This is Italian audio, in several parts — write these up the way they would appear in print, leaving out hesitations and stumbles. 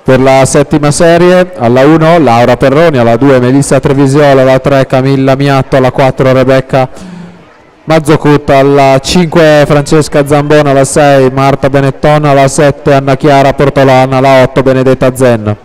Per la settima serie, alla 1 Laura Perroni, alla 2 Melissa Trevisiola, alla 3 Camilla Miatto, alla 4 Rebecca Mazzocutta, alla 5 Francesca Zambona, alla 6 Marta Benettona, alla 7 Anna Chiara Portolana, alla 8 Benedetta Zen.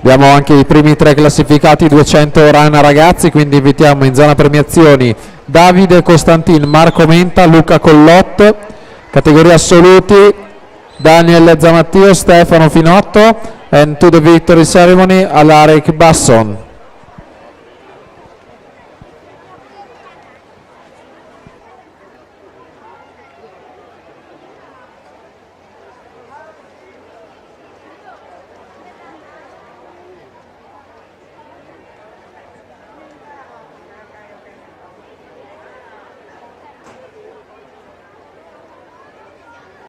Abbiamo anche i primi 3 classificati 200 run ragazzi, quindi invitiamo in zona premiazioni Davide Costantin, Marco Menta, Luca Collot, categoria assoluti Daniel Zamattio, Stefano Finotto, and to the victory ceremony Alaric Basson.